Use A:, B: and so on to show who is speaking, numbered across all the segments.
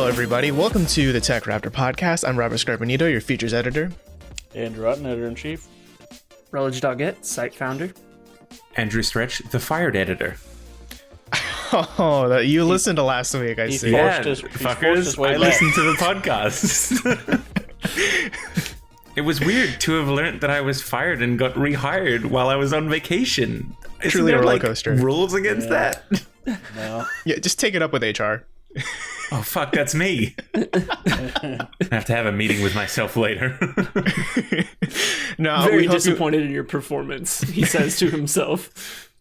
A: everybody. Welcome to the TechRaptor podcast. I'm Robert Scarpanito, your features editor.
B: Andrew Rutten, editor-in-chief.
C: Relish.get, site founder.
D: Andrew Stretch, the fired editor.
A: Oh, you listened to last week, I see.
D: Yeah, fuckers, I listened to the podcast. It was weird to have learned that I was fired and got rehired while I was on vacation.
A: Truly a roller coaster.
D: Rules against that?
B: No.
A: Yeah, just take it up with HR.
D: Oh, fuck, that's me. I have to have a meeting with myself later.
A: No,
C: Very disappointed in your performance, he says to himself.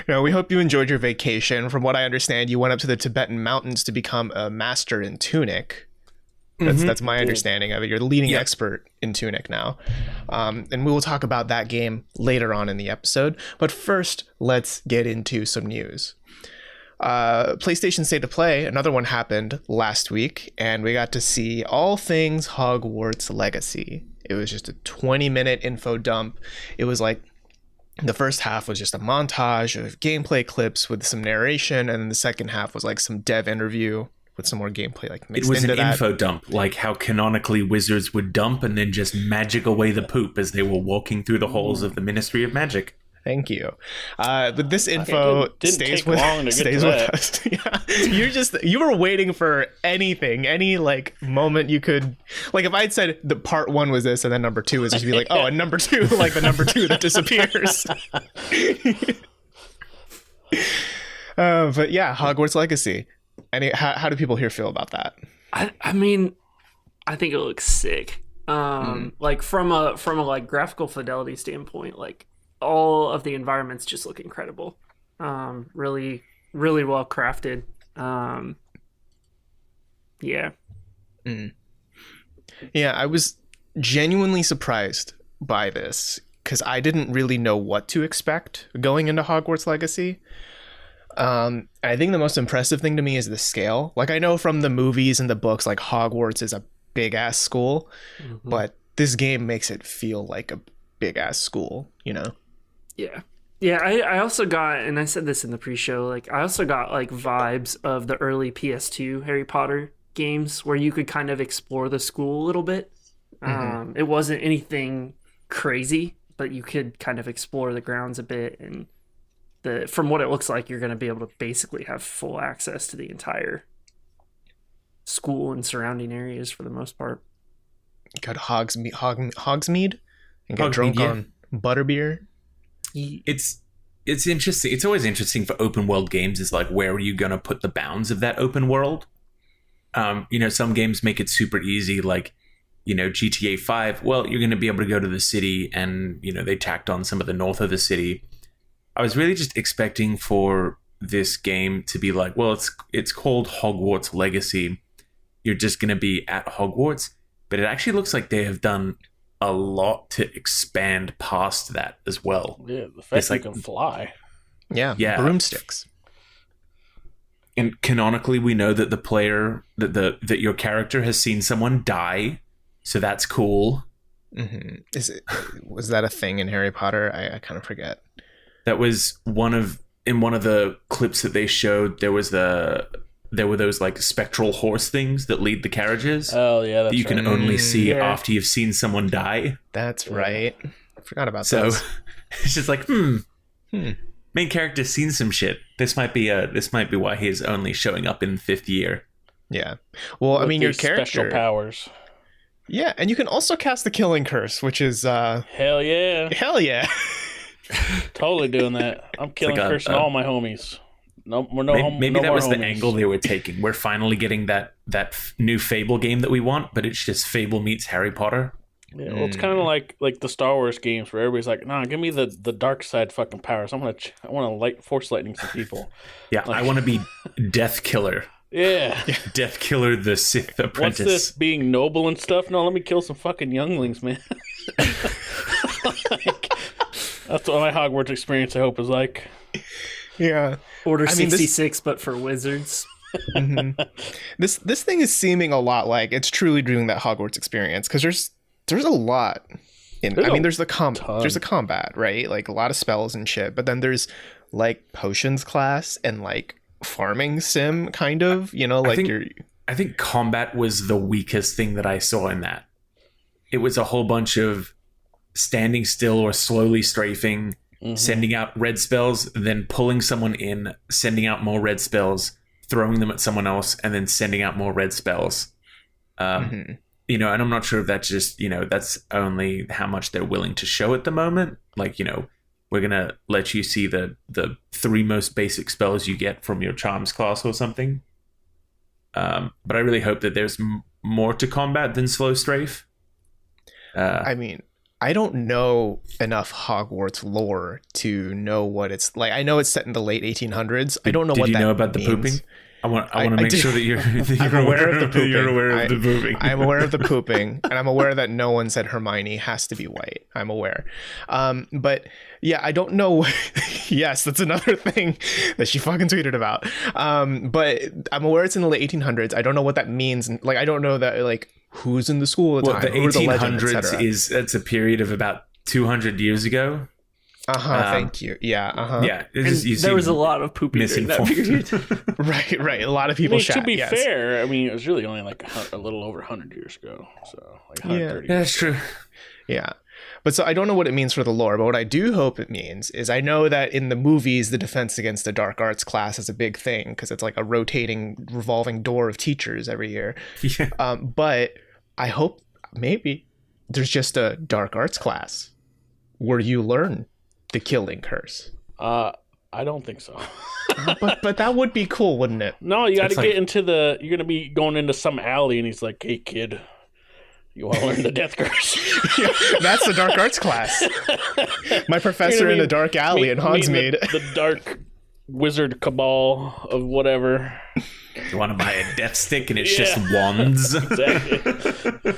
A: No, we hope you enjoyed your vacation. From what I understand, you went up to the Tibetan mountains to become a master in Tunic. That's my understanding of it. You're the leading expert in Tunic now. And we will talk about that game later on in the episode. But first, let's get into some news. PlayStation State of Play, another one happened last week, and we got to see all things Hogwarts Legacy. It was just a 20-minute info dump. It was like the first half was just a montage of gameplay clips with some narration, and then the second half was like some dev interview with some more gameplay like mixed into that.
D: It was an info dump, like how canonically wizards would dump and then just magic away the poop as they were walking through the halls of the Ministry of Magic.
A: Thank you. But this info stays with us. Yeah. You were waiting for anything, any like moment you could, like if I had said the part one was this and then number two is just be like, oh, and number two, like the number two that disappears. But yeah, Hogwarts Legacy. How do people here feel about that?
C: I mean, I think it looks sick. Like from a like graphical fidelity standpoint, like all of the environments just look incredible. Really, really well crafted. Yeah.
A: Yeah, I was genuinely surprised by this because I didn't really know what to expect going into Hogwarts Legacy. I think the most impressive thing to me is the scale. Like I know from the movies and the books, like Hogwarts is a big ass school, but this game makes it feel like a big ass school, you know?
C: Yeah. Yeah, I also got, and I said this in the pre-show, like I also got like vibes of the early PS2 Harry Potter games where you could kind of explore the school a little bit. It wasn't anything crazy, but you could kind of explore the grounds a bit, and from what it looks like, you're going to be able to basically have full access to the entire school and surrounding areas for the most part.
A: Got Hogsmeade and get drunk on butterbeer.
D: It's interesting. It's always interesting for open world games is like, where are you going to put the bounds of that open world? Some games make it super easy, like, GTA 5. Well, you're going to be able to go to the city and, they tacked on some of the north of the city. I was really just expecting for this game to be like, well, it's called Hogwarts Legacy. You're just going to be at Hogwarts. But it actually looks like they have done a lot to expand past that as well.
B: Yeah, the fact you can fly.
A: Yeah, broomsticks.
D: And canonically, we know that the player, that your character has seen someone die. So that's cool.
A: Was that a thing in Harry Potter? I kind of forget.
D: That was in one of the clips that they showed. There were those like spectral horse things that lead the carriages.
B: Oh yeah, that's
D: that you can only see after you've seen someone die.
A: That's right. I forgot about that.
D: So it's just like, main character's seen some shit. This might be why he is only showing up in fifth year.
A: Yeah. Well, I mean, your character
B: special powers.
A: Yeah, and you can also cast the Killing Curse, which is
B: hell yeah.
A: Totally
B: doing that. I'm killing cursing all my homies.
D: Maybe that was the angle they were taking. We're finally getting that new Fable game that we want, but it's just Fable meets Harry Potter.
B: Yeah, well, it's kind of like the Star Wars games where everybody's like, "Nah, give me the dark side fucking powers. I want to force lightning some people."
D: Yeah, I want to be Death Killer.
B: Yeah,
D: Death Killer, the Sith apprentice.
B: What's this being noble and stuff? No, let me kill some fucking younglings, man. That's what my Hogwarts experience, I hope, is like.
A: Yeah.
C: Order 66, but for wizards.
A: This thing is seeming a lot like it's truly doing that Hogwarts experience, because there's a lot there's the combat, right? Like a lot of spells and shit, but then there's like potions class and like farming sim kind of, like
D: I think combat was the weakest thing that I saw in that. It was a whole bunch of standing still or slowly strafing, sending out red spells, then pulling someone in, sending out more red spells, throwing them at someone else, and then sending out more red spells. You know, and I'm not sure if that's just, you know, that's only how much they're willing to show at the moment. Like, you know, we're going to let you see the 3 most basic spells you get from your charms class or something. But I really hope that there's more to combat than slow strafe.
A: I mean, I don't know enough Hogwarts lore to know what it's like. I know it's set in the late 1800s. I don't know what that means. Did you know about
D: the pooping? I want to make sure that you're
A: aware of the pooping.
D: You're aware of the pooping.
A: I'm aware of the pooping, and I'm aware that no one said Hermione has to be white. I'm aware. But yeah, I don't know. Yes, that's another thing that she fucking tweeted about. But I'm aware it's in the late 1800s. I don't know what that means. Like, I don't know that, like, who's in the school at the time.
D: The 1800s it's a period of about 200 years ago.
A: Thank you. Yeah.
C: Yeah. There was a lot of pooping during that period.
A: Right. A lot of people shat.
B: To be fair, I mean, it was really only like a little over 100 years ago. So like 130.
D: Yeah, that's true.
A: Yeah. But so I don't know what it means for the lore, but what I do hope it means is I know that in the movies, the Defense Against the Dark Arts class is a big thing because it's like a rotating, revolving door of teachers every year. Yeah. But I hope maybe there's just a Dark Arts class where you learn the killing curse.
B: I don't think so.
A: but that would be cool, wouldn't it?
B: No, you got to get into the. You're gonna be going into some alley, and he's like, "Hey, kid, you want to learn the death curse?"
A: Yeah, that's the dark arts class. My professor in a dark alley in Hogsmeade.
B: The dark wizard cabal of whatever.
D: You want to buy a death stick, and it's just wands.
B: Exactly.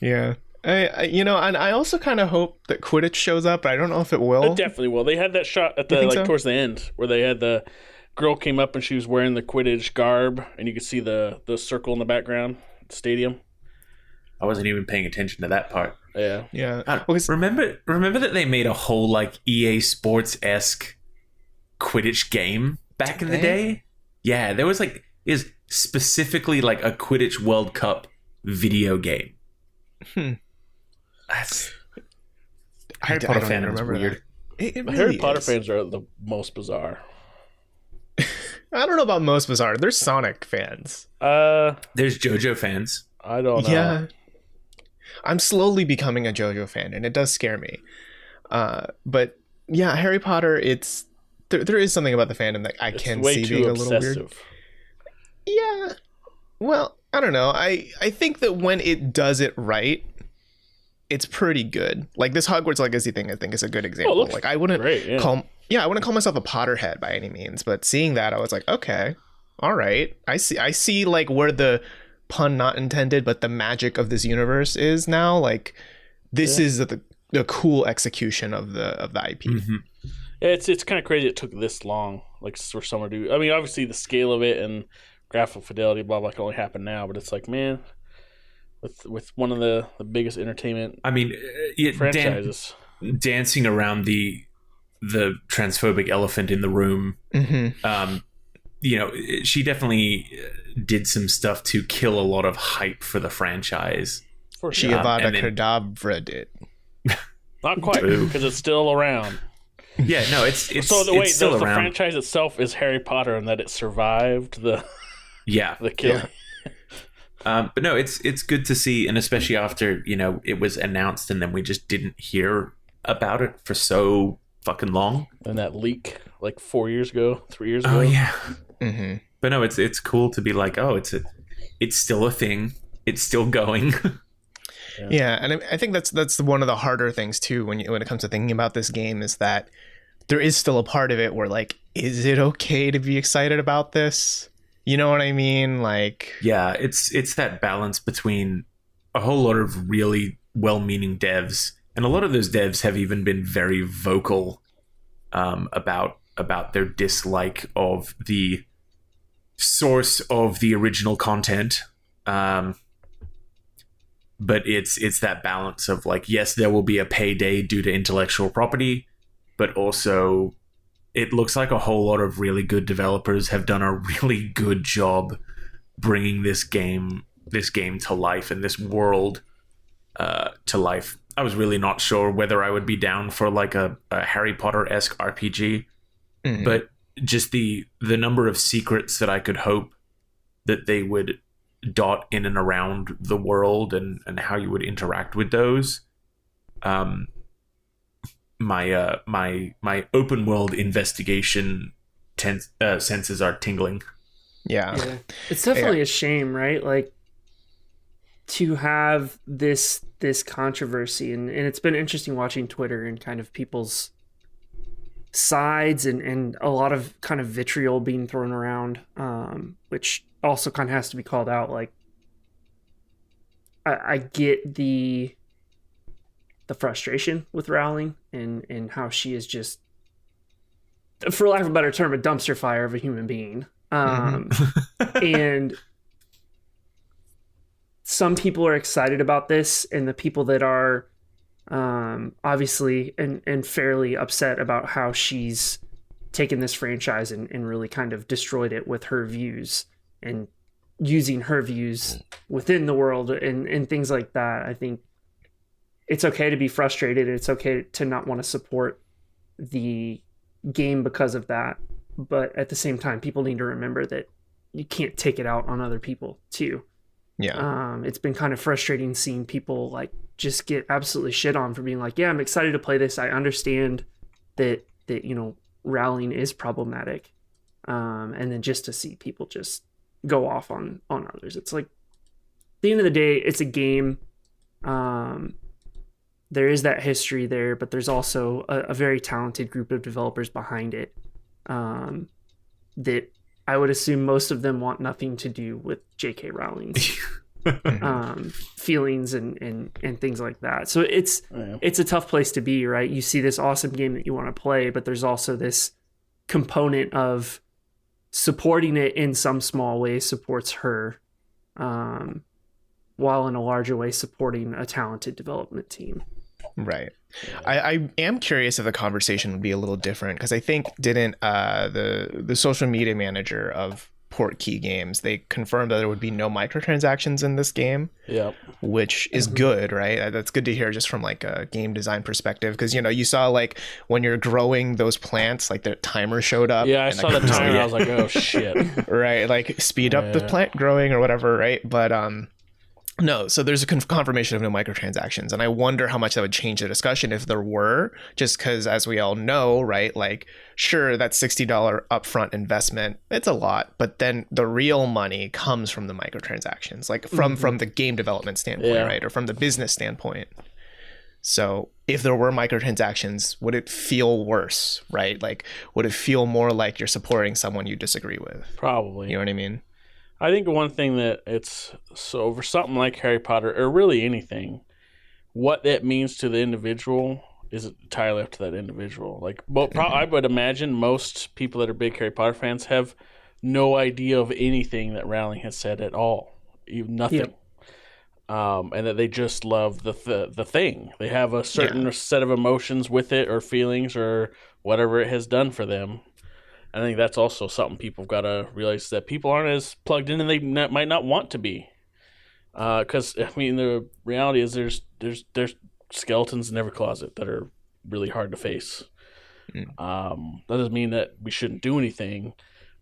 A: Yeah. And I also kind of hope that Quidditch shows up, but I don't know if it will.
B: It definitely will. They had that shot at the towards the end where they had the girl came up and she was wearing the Quidditch garb, and you could see the circle in the background, the stadium.
D: I wasn't even paying attention to that part.
B: Yeah.
D: Remember that they made a whole like EA Sports-esque Quidditch game back in the day? Yeah, there was is specifically like a Quidditch World Cup video game. Harry Potter fan is weird.
A: It really
B: Harry Potter fans are the most bizarre.
A: I don't know about most bizarre. There's Sonic fans.
D: There's JoJo fans.
B: I don't know.
A: Yeah. I'm slowly becoming a JoJo fan, and it does scare me. But yeah, Harry Potter, it's there is something about the fandom that I can see being a little weird. Yeah. Well, I don't know. I think that when it does it right, it's pretty good. Like this Hogwarts Legacy thing, I think is a good example. Like I wouldn't I wouldn't call myself a Potterhead by any means, but seeing that, I was like, okay, all right. I see like where the pun not intended, but the magic of this universe is now. Like this is the cool execution of the IP.
B: Mm-hmm. It's kind of crazy it took this long, like for someone to do. I mean, obviously the scale of it and graphical fidelity, blah blah, can only happen now. But it's like, man, with one of the biggest entertainment, franchises,
D: dancing around the transphobic elephant in the room. Mm-hmm. She definitely did some stuff to kill a lot of hype for the franchise.
A: She Avada Kedavra did.
B: Not quite, because it's still around.
D: Yeah, no, it's still around.
B: The franchise itself is Harry Potter, and that it survived the killing.
D: Yeah. But no, it's good to see, and especially after it was announced, and then we just didn't hear about it for so fucking long.
B: And that leak, like 3 years ago. Oh
D: yeah. Mm-hmm. But no, it's cool to be like, oh, it's still a thing. It's still going.
A: Yeah, and I think that's one of the harder things too when it comes to thinking about this game is that there is still a part of it where like, is it okay to be excited about this? You know what I mean? Like,
D: yeah, it's that balance between a whole lot of really well-meaning devs, and a lot of those devs have even been very vocal about their dislike of the source of the original content. But it's that balance of like, yes, there will be a payday due to intellectual property, but also it looks like a whole lot of really good developers have done a really good job bringing this game to life and this world to life. I was really not sure whether I would be down for like a Harry Potter-esque RPG, but just the number of secrets that I could hope that they would dot in and around the world and how you would interact with those. My open world investigation senses are tingling.
A: Yeah.
C: It's definitely a shame, right? Like, to have this controversy, and it's been interesting watching Twitter and kind of people's sides and a lot of kind of vitriol being thrown around, which also kind of has to be called out. Like, I get the frustration with Rowling and how she is just, for lack of a better term, a dumpster fire of a human being. And some people are excited about this, and the people that are obviously and fairly upset about how she's taken this franchise and really kind of destroyed it with her views and using her views within the world and things like that. I think it's okay to be frustrated. It's okay to not want to support the game because of that. But at the same time, people need to remember that you can't take it out on other people too.
A: Yeah.
C: It's been kind of frustrating seeing people like just get absolutely shit on for being like, yeah, I'm excited to play this. I understand that Rowling is problematic. And then just to see people just go off on others. It's like, at the end of the day, it's a game. There is that history there, but there's also a very talented group of developers behind it. That I would assume most of them want nothing to do with J.K. Rowling's feelings and things like that. So it's a tough place to be, right? You see this awesome game that you want to play, but there's also this component of supporting it in some small way supports her, while in a larger way supporting a talented development team.
A: Right. I am curious if the conversation would be a little different, because I think didn't the social media manager of Portkey Games, they confirmed that there would be no microtransactions in this game.
B: Yeah.
A: Which is good, right? That's good to hear just from like a game design perspective, because you saw like when you're growing those plants, like the timer showed up.
B: Yeah, I saw the timer and I was like, oh shit.
A: Right, like speed up the plant growing or whatever, right? But no, so there's a confirmation of no microtransactions, and I wonder how much that would change the discussion if there were, just because, as we all know, right, like, sure, that $60 upfront investment, it's a lot, but then the real money comes from the microtransactions, like from the game development standpoint, right, or from the business standpoint. So if there were microtransactions, would it feel worse, right? Like, would it feel more like you're supporting someone you disagree with?
B: Probably.
A: You know what I mean?
B: I think one thing that it's so for something like Harry Potter or really anything, what that means to the individual is entirely up to that individual. Like, I would imagine most people that are big Harry Potter fans have no idea of anything that Rowling has said at all, even nothing, and that they just love the thing. They have a certain set of emotions with it or feelings or whatever it has done for them. I think that's also something people have got to realize, that people aren't as plugged in and they might not want to be. Because, I mean, the reality is there's skeletons in every closet that are really hard to face. That doesn't mean that we shouldn't do anything,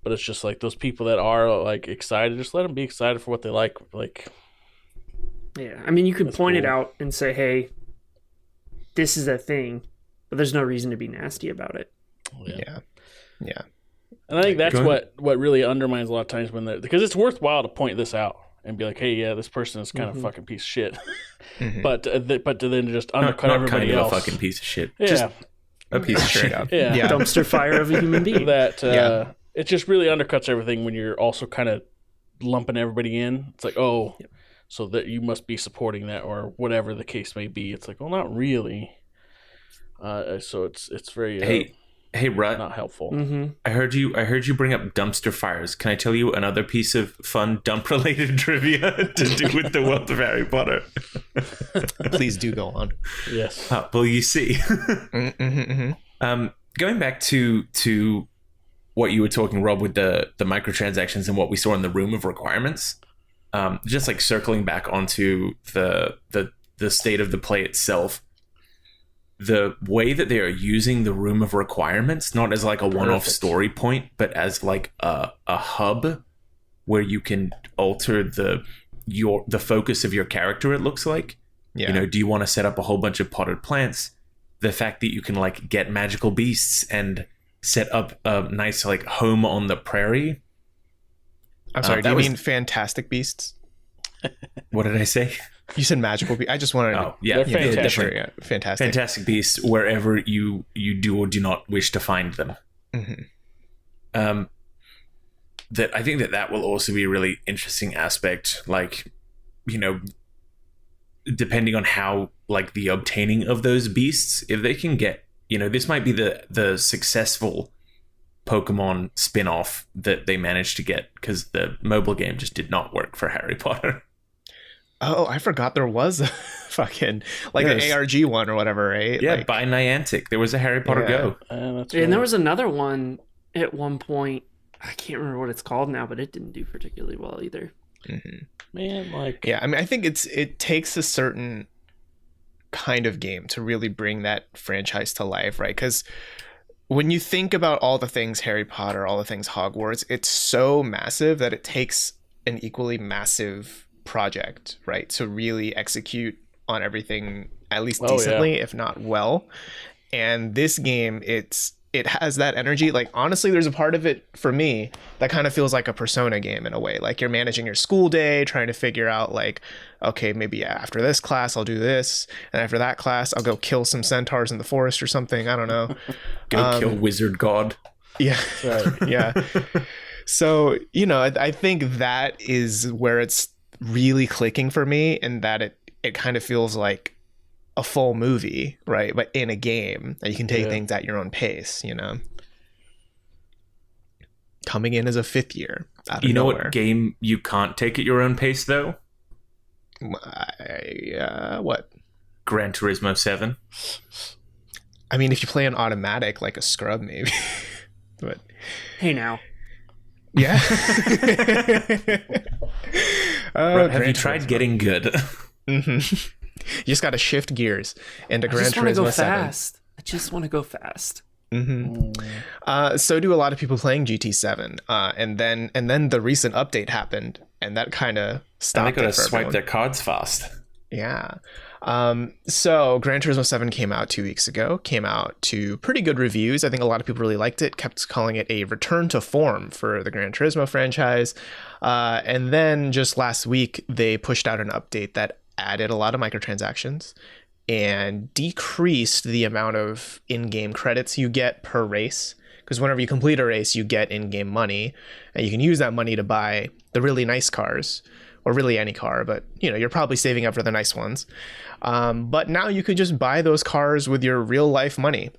B: but it's just like those people that are like excited, just let them be excited for what they like. Like,
C: yeah, I mean, you can point it out and say, hey, this is a thing, but there's no reason to be nasty about it.
A: Yeah.
B: And I think that's what really undermines a lot of times because it's worthwhile to point this out and be like, hey, yeah, this person is kind of a fucking piece of shit. But to then just undercut
D: not
B: everybody
D: kind of
B: else.
D: a fucking piece of shit.
B: Yeah.
D: Just a piece of shit.
B: Yeah.
C: Dumpster fire of a human being.
B: That it just really undercuts everything when you're also kind of lumping everybody in. It's like, so that you must be supporting that or whatever the case may be. It's like, well, not really. So it's very
D: Hey, Rut.
B: Not helpful.
D: I heard you bring up dumpster fires. Can I tell you another piece of fun dump-related trivia to do with the world of Harry Potter?
A: Please do go on.
B: Yes.
D: Well, you see. going back to what you were talking, Rob, with the microtransactions and what we saw in the room of requirements, just like circling back onto the state of the play itself, the way that they are using the room of requirements, not as like a one-off story point, but as like a hub where you can alter the focus of your character, it looks like.
A: Yeah.
D: You know, do you want to set up a whole bunch of potted plants? The fact that you can like get magical beasts and set up a nice like home on the prairie.
A: I'm sorry, do you mean fantastic beasts?
D: What did I say?
A: You said magical beasts. I just wanted to
B: They're fantastic.
A: sure, yeah. Fantastic.
D: Fantastic beasts wherever you do or do not wish to find them.
A: Mm-hmm.
D: That I think that will also be a really interesting aspect, like, you know, depending on how like the obtaining of those beasts, if they can get, you know, this might be the successful Pokemon spin-off that they managed to get, because the mobile game just did not work for Harry Potter.
A: Oh, I forgot there was a fucking like an ARG one or whatever, right?
D: Yeah,
A: like,
D: by Niantic. There was a Harry Potter Go.
B: That's
C: And there was another one at one point. I can't remember what it's called now, but it didn't do particularly well either.
A: Mm-hmm.
B: Man, like,
A: yeah, I mean, I think it takes a certain kind of game to really bring that franchise to life, right? Because when you think about all the things Harry Potter, all the things Hogwarts, it's so massive that it takes an equally massive project, right, to really execute on everything at least decently, if not well. And this game, it has that energy. Like, honestly, there's a part of it for me that kind of feels like a Persona game in a way. Like, you're managing your school day, trying to figure out like, okay, maybe after this class I'll do this, and after that class I'll go kill some centaurs in the forest or something. I don't know.
D: Go kill Wizard God.
A: Yeah. Right. Yeah. So, you know, I think that is where it's really clicking for me, and that it kind of feels like a full movie, right? But in a game that you can take things at your own pace, you know. Coming in as a fifth year out of nowhere.
D: What game you can't take at your own pace though?
A: What?
D: Gran Turismo 7.
A: I mean, if you play an automatic like a scrub, maybe. But
C: hey, now.
A: Yeah.
D: Have you tried getting good?
A: Mm-hmm. You just got to shift gears into Gran Turismo 7.
C: I just want to go fast.
A: Mm-hmm. So do a lot of people playing GT7, and then the recent update happened, and that kind of stopped.
D: And they got to swipe their cards fast.
A: Yeah. So Gran Turismo 7 came out 2 weeks ago. Came out to pretty good reviews. I think a lot of people really liked it. Kept calling it a return to form for the Gran Turismo franchise. And then just last week they pushed out an update that added a lot of microtransactions and decreased the amount of in-game credits you get per race, because whenever you complete a race you get in-game money, and you can use that money to buy the really nice cars, or really any car, but you know, you're probably saving up for the nice ones. But now you could just buy those cars with your real life money.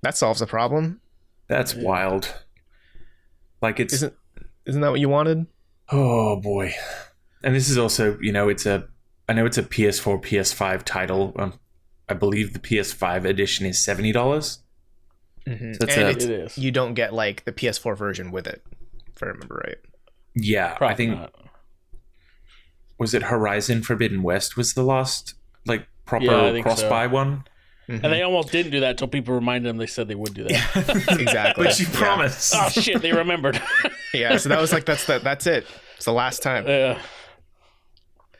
A: That solves the problem.
D: That's wild. Like, it's
A: isn't that what you wanted?
D: Oh boy. And this is also, you know, I know it's a PS4, PS5 title. I believe the PS5 edition is $70.
A: Mm-hmm.
D: So
A: and
B: it is.
A: You don't get like the PS4 version with it, if I remember right.
D: Yeah,
B: Probably
D: I think
B: not.
D: Was it Horizon Forbidden West was the last like proper cross-buy one?
A: Mm-hmm.
B: And they almost didn't do that until people reminded them they said they would do that.
A: Exactly.
D: But you promised.
B: Oh shit, they remembered.
A: Yeah, so that was like that's it. It's the last time.
B: Yeah.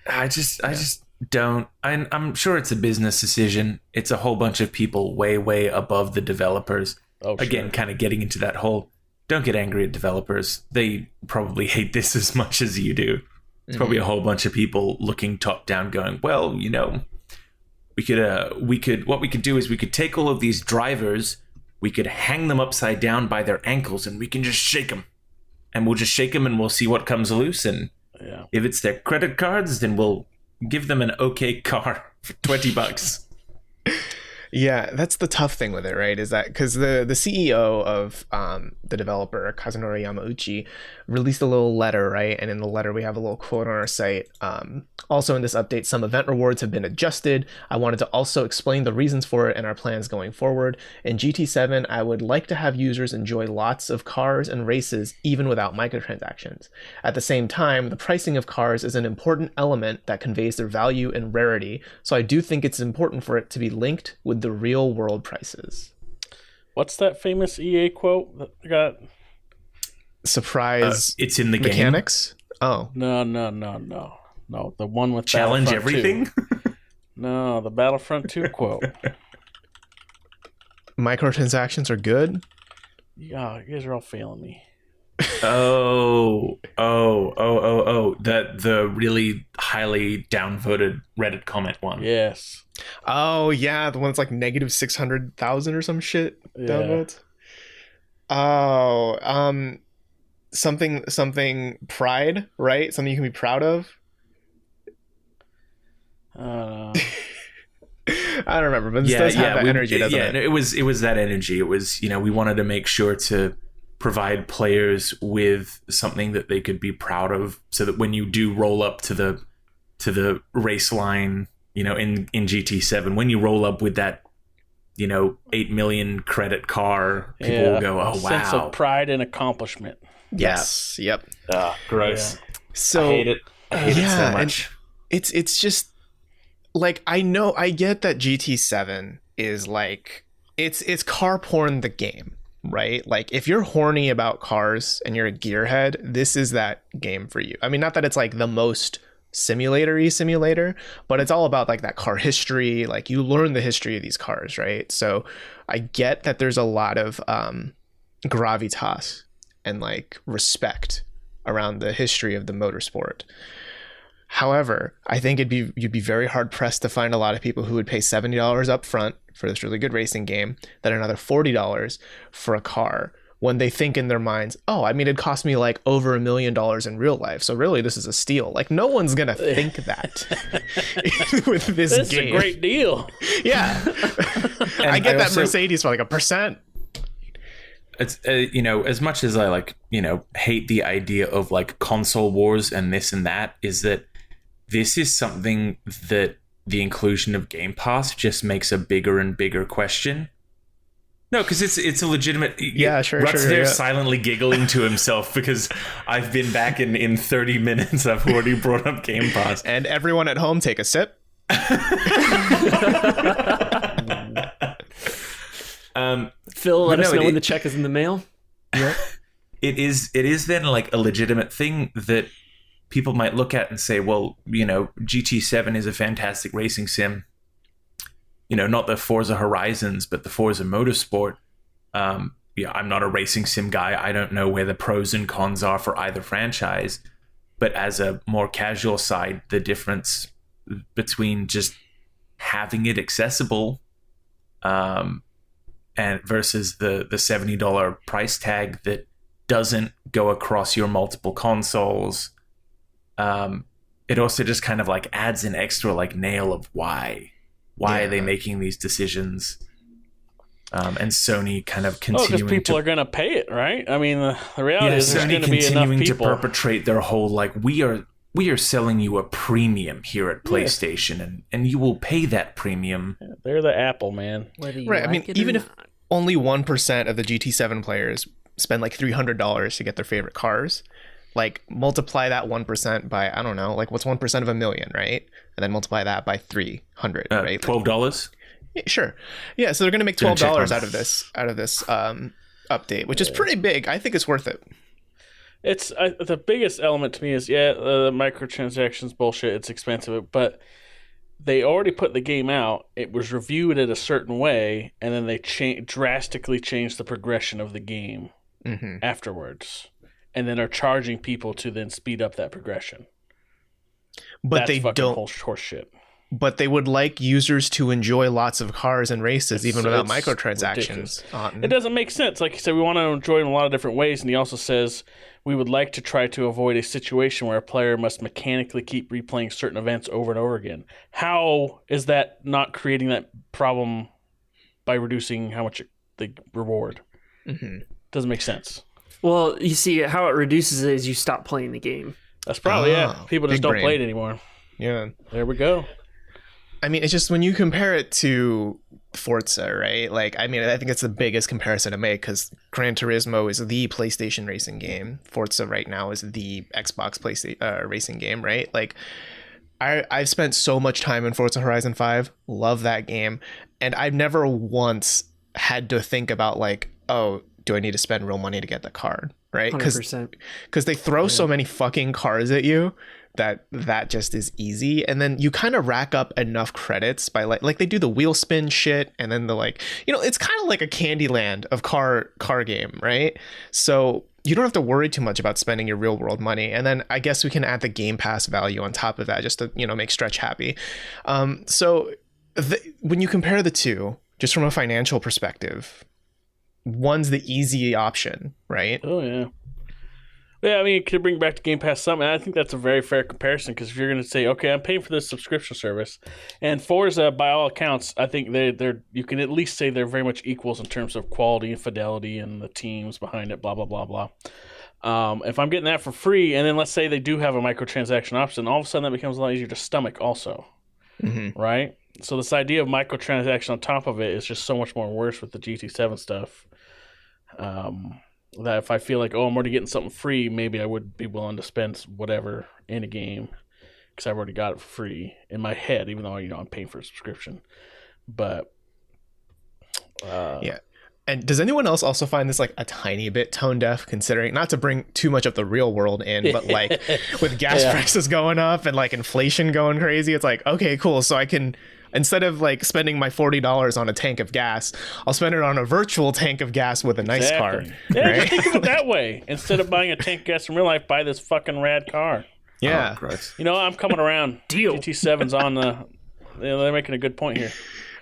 D: I just don't. I'm sure it's a business decision. It's a whole bunch of people way above the developers.
B: Oh, sure.
D: Again, kind of getting into that whole, don't get angry at developers. They probably hate this as much as you do. It's probably a whole bunch of people looking top down going, well, you know, we could do is we could take all of these drivers, we could hang them upside down by their ankles, and we can just shake them. And we'll just shake them and we'll see what comes loose. And if it's their credit cards, then we'll give them an okay car for $20.
A: Yeah, that's the tough thing with it, right? Is that because the CEO of the developer Kazunori Yamauchi released a little letter, right? And in the letter we have a little quote on our site. Also in this update, some event rewards have been adjusted. I wanted to also explain the reasons for it and our plans going forward. In GT7, I would like to have users enjoy lots of cars and races even without microtransactions. At the same time, the pricing of cars is an important element that conveys their value and rarity, so I do think it's important for it to be linked with the real world prices.
B: What's that famous EA quote that I got?
A: Surprise!
D: It's in the
A: mechanics.
D: game.
A: Oh
B: No. The one with
D: Challenge
B: Battlefront
D: everything.
B: 2. No, the Battlefront 2 quote.
A: Microtransactions are good.
B: Yeah, you guys are all failing me.
D: Oh, that the really highly downvoted Reddit comment one.
B: Yes.
A: Oh yeah, the one that's like negative 600,000 or some shit
B: Yeah.
A: downvotes. Oh, something pride, right? Something you can be proud of.
B: Uh,
A: I don't remember, but this does have that energy, doesn't it?
D: It was that energy. It was, we wanted to make sure to provide players with something that they could be proud of, so that when you do roll up to the race line, in GT7, when you roll up with that 8 million credit car, people will go, oh wow,
B: sense of pride and accomplishment.
A: Yes. Yep.
D: Gross.
A: Yeah. So
D: I hate it. I hate it so much.
A: It's just like, I get that GT7 is like it's car porn the game, right? Like if you're horny about cars and you're a gearhead, this is that game for you. I mean, not that it's like the most simulator, but it's all about like that car history. Like you learn the history of these cars, right? So I get that there's a lot of gravitas and like respect around the history of the motorsport. However, I think you'd be very hard pressed to find a lot of people who would pay $70 up front for this really good racing game, then another $40 for a car, when they think in their minds, oh, I mean, it cost me like over $1 million in real life, so really this is a steal. Like no one's gonna think that with this game.
B: This is a great deal.
A: Yeah. I get that Mercedes for like 1%.
D: It's as much as I hate the idea of like console wars and this and that, is that this is something that the inclusion of Game Pass just makes a bigger and bigger question. No, because it's a legitimate.
A: Yeah, sure.
D: Rutt's
A: sure.
D: there
A: Yeah.
D: silently giggling to himself because I've been back in 30 minutes. I've already brought up Game Pass.
A: And everyone at home, take a sip.
C: Phil, let us know when
D: it-
C: the check is in the mail.
D: It is then like a legitimate thing that people might look at and say, well, GT7 is a fantastic racing sim. Not the Forza Horizons, but the Forza Motorsport. I'm not a racing sim guy. I don't know where the pros and cons are for either franchise. But as a more casual side, the difference between just having it accessible and versus the $70 price tag that doesn't go across your multiple consoles, it also just kind of like adds an extra like nail of why are they making these decisions, and Sony kind of continuing
B: because people are going to pay it, right? I mean, the reality is there's going to be enough
D: continuing
B: people.
D: to perpetrate their whole like we are selling you a premium here at PlayStation, and you will pay that premium.
B: Yeah, they're the Apple, man.
C: Whether you
A: Right. I
C: like
A: mean,
C: it
A: even
C: or
A: if
C: not.
A: only 1% of the GT7 players spend like $300 to get their favorite cars, like multiply that 1% by, I don't know, like what's 1% of 1,000,000, right? And then multiply that by 300, right?
D: $12.
A: Yeah, sure. Yeah, so they're going to make $12 out of this update, which is pretty big. I think it's worth it.
B: It's the biggest element to me is the microtransactions bullshit. It's expensive, but they already put the game out. It was reviewed in a certain way, and then they drastically changed the progression of the game afterwards, and then are charging people to then speed up that progression.
A: But
B: That's
A: they
B: fucking
A: don't.
B: horse shit.
A: But they would like users to enjoy lots of cars and races, even without
B: it's
A: microtransactions.
B: It doesn't make sense. Like you said, we want to enjoy it in a lot of different ways, and he also says we would like to try to avoid a situation where a player must mechanically keep replaying certain events over and over again. How is that not creating that problem by reducing how much they reward. Doesn't make sense.
C: Well, you see, how it reduces it is you stop playing the game.
B: That's probably people just don't play it anymore.
A: Yeah,
B: there we go.
A: I mean, it's just when you compare it to Forza, right? Like, I mean, I think it's the biggest comparison to make because Gran Turismo is the PlayStation racing game. Forza right now is the Xbox PlayStation racing game, right? Like, I've spent so much time in Forza Horizon 5, love that game, and I've never once had to think about like, oh, do I need to spend real money to get the car, right?
C: 100%.
A: Because they throw so many fucking cars at you that just is easy, and then you kind of rack up enough credits by like they do the wheel spin shit, and then the like, you know, it's kind of like a Candyland of car game, right? So you don't have to worry too much about spending your real world money, and then I guess we can add the Game Pass value on top of that just to, you know, make Stretch happy. So when you compare the two, just from a financial perspective, one's the easy option, right?
B: Oh yeah. Yeah, I mean, it could bring back to Game Pass some, and I think that's a very fair comparison because if you're going to say, okay, I'm paying for this subscription service, and Forza, by all accounts, I think they're you can at least say they're very much equals in terms of quality and fidelity and the teams behind it, blah, blah, blah, blah. If I'm getting that for free, and then let's say they do have a microtransaction option, all of a sudden that becomes a lot easier to stomach also, right? So this idea of microtransaction on top of it is just so much more worse with the GT7 stuff. That if I feel like, I'm already getting something free, maybe I would be willing to spend whatever in a game because I've already got it for free in my head, even though, you know, I'm paying for a subscription. But
A: yeah. And does anyone else also find this like a tiny bit tone deaf, considering not to bring too much of the real world in, but like with gas prices going up and like inflation going crazy, it's like, okay, cool. So I can, instead of like spending my $40 on a tank of gas, I'll spend it on a virtual tank of gas with a nice car.
B: Yeah,
A: right?
B: just think of it that way. Instead of buying a tank of gas in real life, buy this fucking rad car.
A: Yeah.
B: You know, I'm coming around.
C: Deal.
B: GT7's on the... they're making a good point here.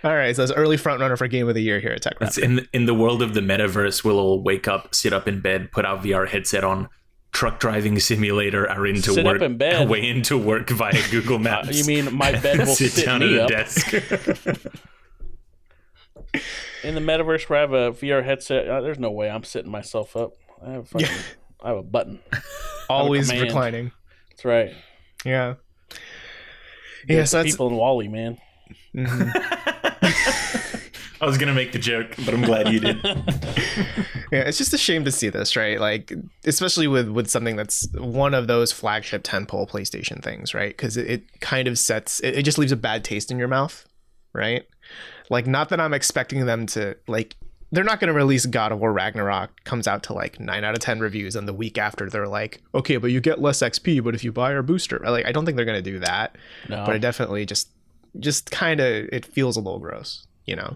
A: All right, so it's early front runner for Game of the Year here at TechRaptor.
D: It's in the world of the metaverse, we'll all wake up, sit up in bed, put our VR headset on, truck driving simulator, are into
B: Sit
D: work,
B: up in bed.
D: way into work via Google Maps.
B: You mean my bed will
D: sit down
B: me
D: at
B: up?
D: a desk.
B: In the metaverse where I have a VR headset, there's no way I'm sitting myself up. I have a button.
A: Always
B: command.
A: reclining.
B: That's right.
A: Yeah. Yeah, so that's...
B: people in Wall-E, man.
D: I was going to make the joke, but I'm glad you did.
A: Yeah, it's just a shame to see this, right? Like, especially with something that's one of those flagship tentpole PlayStation things, right? Because it kind of sets, it just leaves a bad taste in your mouth, right? Like, not that I'm expecting them to, like, they're not going to release God of War Ragnarok, comes out to like 9 out of 10 reviews, and the week after they're like, okay, but you get less XP, but if you buy our booster, like, I don't think they're going to do that.
B: No.
A: But it definitely just kind of, it feels a little gross, you know?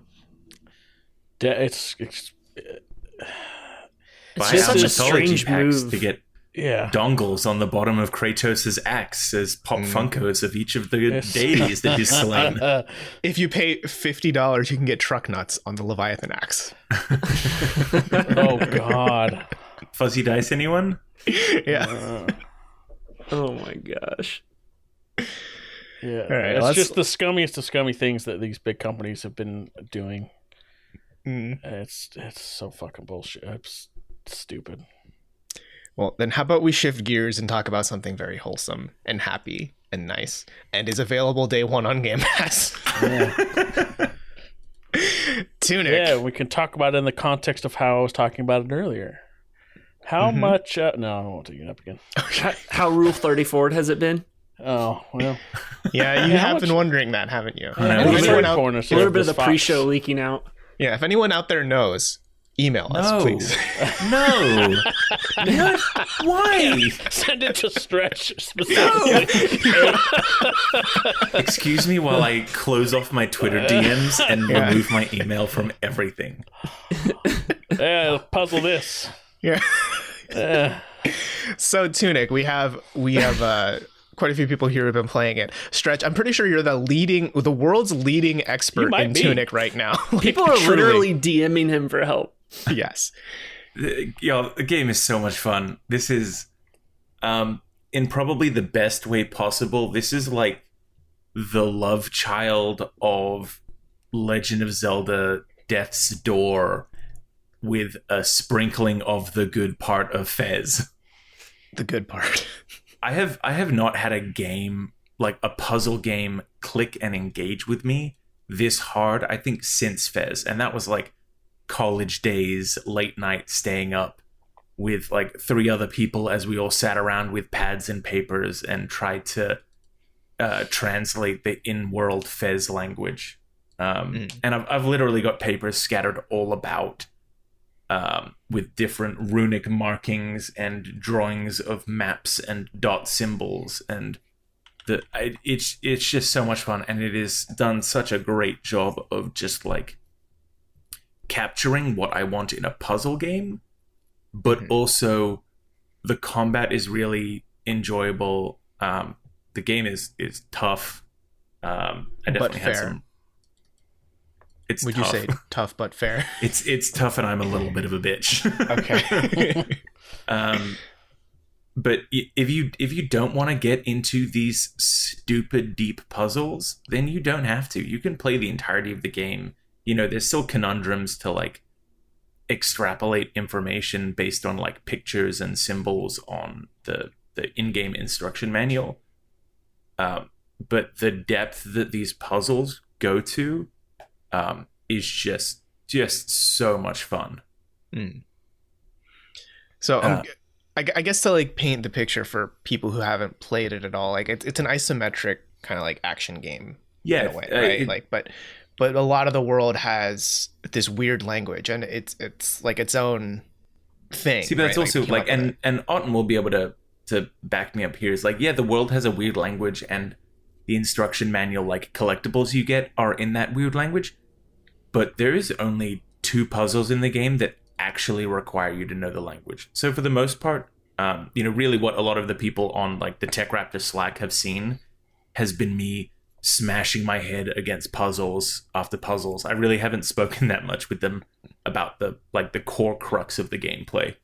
B: It's
C: just such a strange move
D: to get dongles on the bottom of Kratos' axe as Pop Funkos of each of the deities that he's slain.
A: If you pay $50, you can get truck nuts on the Leviathan axe.
B: Oh God!
D: Fuzzy dice, anyone?
A: Yeah.
C: Oh my gosh.
B: Yeah,
A: right,
B: it's just the scummiest of scummy things that these big companies have been doing. It's so fucking bullshit. It's stupid.
A: Well, then how about we shift gears and talk about something very wholesome and happy and nice and is available day one on Game Pass.
B: Yeah.
A: Tunic.
B: Yeah, we can talk about it in the context of how I was talking about it earlier. How much... no, I won't take it up again.
C: How Rule 34 has it been?
B: Oh, well.
A: Yeah, you have been wondering that, haven't you?
C: A little bit of the pre-show leaking out.
A: Yeah, if anyone out there knows, email us, please.
D: No. Why?
B: Send it to Stretch specifically.
D: No. Excuse me while I close off my Twitter DMs and remove my email from everything.
B: Yeah, puzzle this.
A: Yeah. So, Tunic, we have quite a few people here who have been playing it. Stretch, I'm pretty sure you're the world's leading expert in Tunic right now. Like,
C: people are literally DMing him for help.
A: Yes.
D: The game is so much fun. This is, in probably the best way possible, this is like the love child of Legend of Zelda death's door with a sprinkling of the good part of Fez.
A: The good part.
D: I have not had a game, like a puzzle game, click and engage with me this hard, I think, since Fez. And that was like college days, late night, staying up with like 3 other people as we all sat around with pads and papers and tried to translate the in-world Fez language. And I've literally got papers scattered all about with different runic markings and drawings of maps and dot symbols, and it's just so much fun, and it is done such a great job of just like capturing what I want in a puzzle game, but also the combat is really enjoyable. The game is tough. I definitely had some. It's
A: Would
D: tough.
A: you say tough but fair?
D: It's tough, and I'm a little bit of a bitch.
A: Okay.
D: But if you don't want to get into these stupid deep puzzles, then you don't have to. You can play the entirety of the game. You know, there's still conundrums to like extrapolate information based on like pictures and symbols on the in-game instruction manual. But the depth that these puzzles go to is just so much fun.
A: So I guess to like paint the picture for people who haven't played it at all, like it's an isometric kind of like action game, in a way, right? But a lot of the world has this weird language, and it's like its own thing.
D: See, but that's also like and Autumn will be able to back me up here. Is like, yeah, the world has a weird language, and the instruction manual, like collectibles you get, are in that weird language. But there is only 2 puzzles in the game that actually require you to know the language. So for the most part, really what a lot of the people on like the TechRaptor Slack have seen has been me smashing my head against puzzles after puzzles. I really haven't spoken that much with them about the core crux of the gameplay.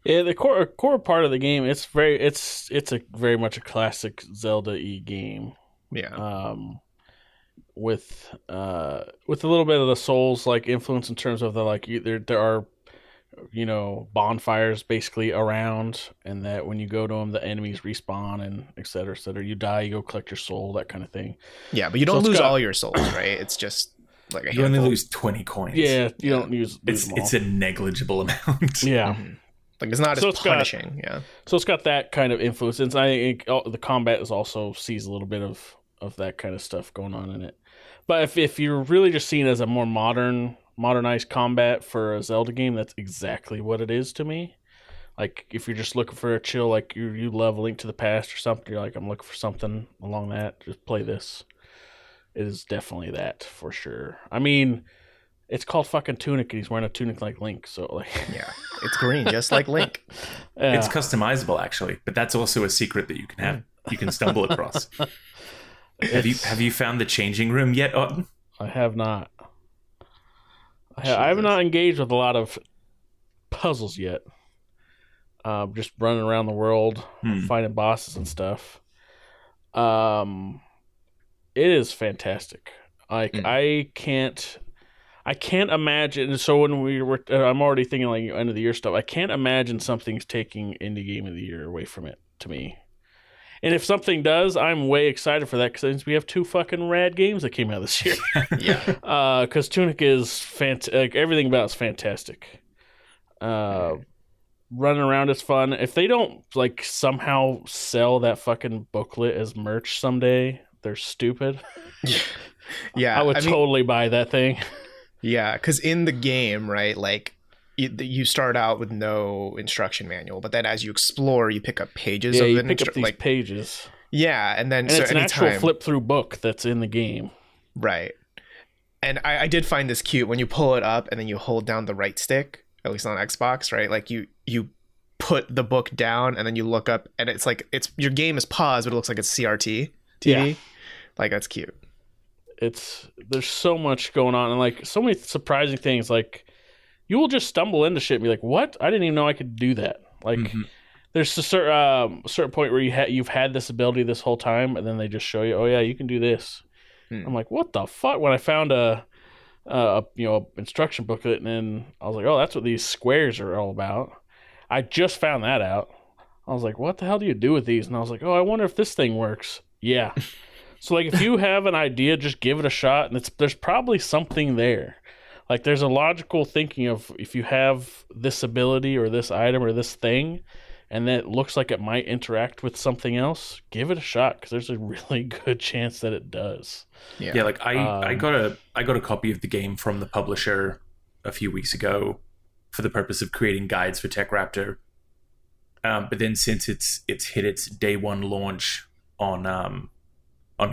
B: Yeah, the core part of the game, it's a very much a classic Zelda-y game.
A: Yeah.
B: With a little bit of the Souls like influence in terms of the like there are bonfires basically around, and that when you go to them the enemies respawn and et cetera, you die, you go collect your soul, that kind of thing.
A: Yeah, but you don't lose all your souls, right? It's just like
D: you only lose 20 coins.
B: Yeah, you don't lose them all.
D: It's a negligible amount.
B: Yeah.
A: Like it's not as punishing.
B: So it's got that kind of influence, and I think the combat is also sees a little bit of that kind of stuff going on in it. But if you're really just seen as a more modernized combat for a Zelda game, that's exactly what it is to me. Like if you're just looking for a chill, like you love Link to the Past or something, you're like, I'm looking for something along that, just play this. It is definitely that for sure. I mean, it's called fucking Tunic, and he's wearing a tunic like Link, so like
A: yeah, it's green just like Link.
D: It's customizable actually, but that's also a secret that you can have. You can stumble across. Have you found the changing room yet, Autumn?
B: I have not. I have not engaged with a lot of puzzles yet. Just running around the world, fighting bosses and stuff. It is fantastic. Like I can't imagine. So when we were, I'm already thinking like end of the year stuff. I can't imagine something's taking indie game of the year away from it to me. And if something does, I'm way excited for that because we have 2 fucking rad games that came out this year.
A: Yeah.
B: Because Tunic is fantastic. Everything about it's fantastic. Running around is fun. If they don't like somehow sell that fucking booklet as merch someday, they're stupid.
A: Yeah.
B: I would totally buy that thing.
A: Yeah, because in the game, right, like you start out with no instruction manual, but then as you explore, you pick up pages of
B: you pick up these pages.
A: Yeah, and then
B: it's an actual flip through book that's in the game,
A: right? And I did find this cute when you pull it up and then you hold down the right stick, at least on Xbox, right? Like you put the book down and then you look up and it's like your game is paused, but it looks like it's CRT TV. Yeah. Like that's cute.
B: There's so much going on and like so many surprising things. Like you will just stumble into shit and be like, "What? I didn't even know I could do that." Like there's a certain point where you've had this ability this whole time, and then they just show you, "Oh yeah, you can do this." I'm like, "What the fuck?" When I found a instruction booklet, and then I was like, oh, that's what these squares are all about. I just found that out. I was like, what the hell do you do with these? And I was like, oh, I wonder if this thing works. Yeah. So like if you have an idea, just give it a shot, and there's probably something there. Like there's a logical thinking of if you have this ability or this item or this thing, and that looks like it might interact with something else, give it a shot, because there's a really good chance that it does.
D: Yeah, like I got a copy of the game from the publisher a few weeks ago for the purpose of creating guides for TechRaptor. But then since it's hit its day one launch on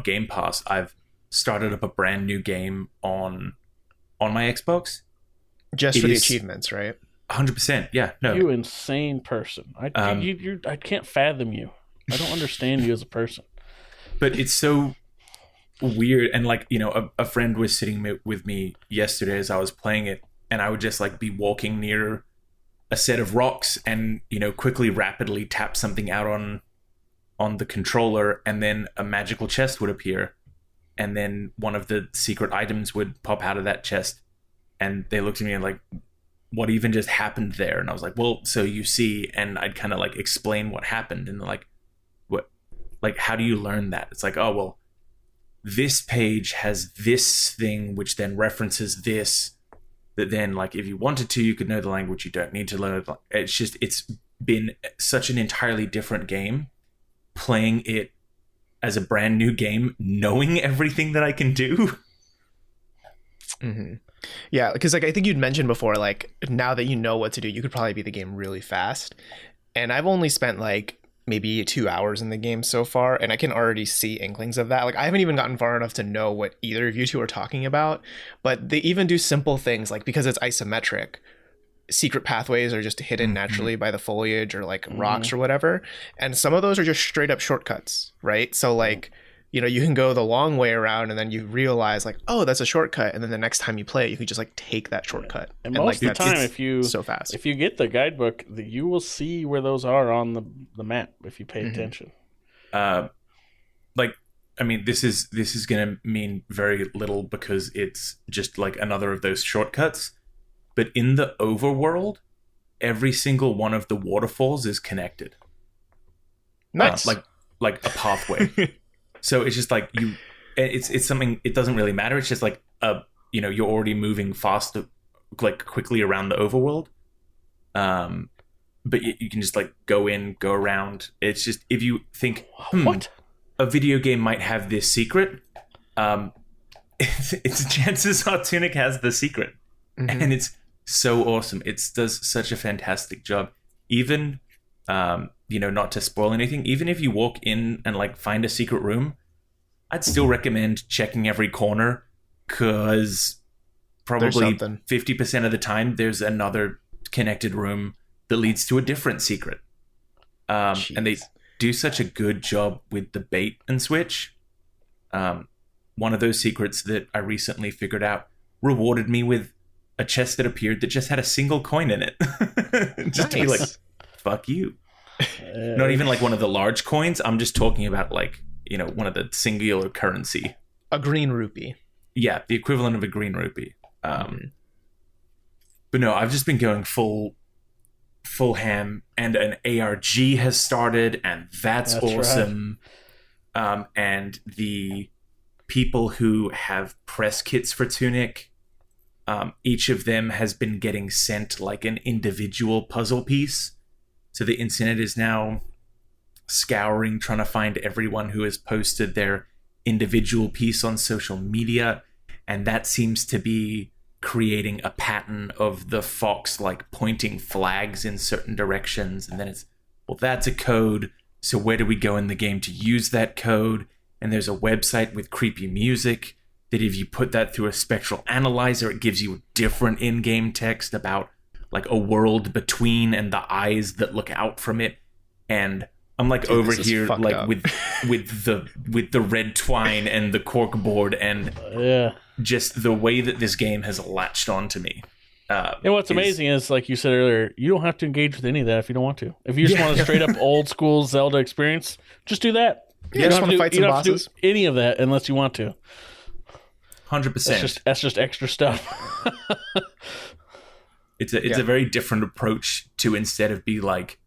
D: Game Pass, I've started up a brand new game on my Xbox.
A: Just for the achievements, right?
D: 100%. Yeah. No.
B: You insane person. I can't fathom you. I don't understand you as a person.
D: But it's so weird. And like, a friend was sitting with me yesterday as I was playing it, and I would just like be walking near a set of rocks and, quickly, rapidly tap something out on the controller, and then a magical chest would appear. And then one of the secret items would pop out of that chest. And they looked at me and like, what even just happened there? And I was like, well, so you see, and I'd kind of like explain what happened. And they're like, what, like, how do you learn that? It's like, oh, well, this page has this thing, which then references this, that then like, if you wanted to, you could know the language. You don't need to learn it. It's been such an entirely different game playing it as a brand new game, knowing everything that I can do.
A: Mm-hmm. Yeah, because like I think you'd mentioned before, like now that you know what to do, you could probably beat the game really fast. And I've only spent like maybe 2 hours in the game so far, and I can already see inklings of that. Like I haven't even gotten far enough to know what either of you two are talking about, but they even do simple things like, because it's isometric, secret pathways are just hidden naturally by the foliage or like rocks or whatever. And some of those are just straight up shortcuts, right? So like, you can go the long way around, and then you realize like, oh, that's a shortcut. And then the next time you play it, you can just like take that shortcut.
B: And most
A: like,
B: of the time, if you get the guidebook, you will see where those are on the map if you pay attention.
D: This is going to mean very little because it's just like another of those shortcuts. But in the overworld, every single one of the waterfalls is connected.
A: Nice.
D: Like a pathway. So it's just like it's something, it doesn't really matter. It's just like, you're already moving fast, like quickly around the overworld. But you can just like go in, go around. It's just, if you think, what? A video game might have this secret, it's chances are Tunic has the secret. And it's so awesome. It does such a fantastic job. Even, not to spoil anything, even if you walk in and like find a secret room, I'd still recommend checking every corner, because probably 50% of the time there's another connected room that leads to a different secret. And they do such a good job with the bait and switch. One of those secrets that I recently figured out rewarded me with a chest that appeared that just had a single coin in it. Just to be like, fuck you. Not even like one of the large coins. I'm just talking about like, one of the singular currency.
A: A green rupee.
D: Yeah, the equivalent of a green rupee. But no, I've just been going full ham, and an ARG has started, and that's awesome. Right. And the people who have press kits for Tunic, each of them has been getting sent like an individual puzzle piece. So the internet is now scouring, trying to find everyone who has posted their individual piece on social media. And that seems to be creating a pattern of the fox like pointing flags in certain directions. And then it's, well, that's a code. So where do we go in the game to use that code? And there's a website with creepy music that if you put that through a spectral analyzer, it gives you different in-game text about like a world between and the eyes that look out from it. And I'm like, dude, over here like up. with the red twine and the cork board, and just the way that this game has latched on to me.
B: And what's amazing is, like you said earlier, you don't have to engage with any of that if you don't want to. If you just want a straight up old school Zelda experience, just do that.
A: You just want to fight some bosses.
B: You don't have to do any of that unless you want to.
D: 100%.
B: That's just extra stuff.
D: It's a very different approach to, instead of be like,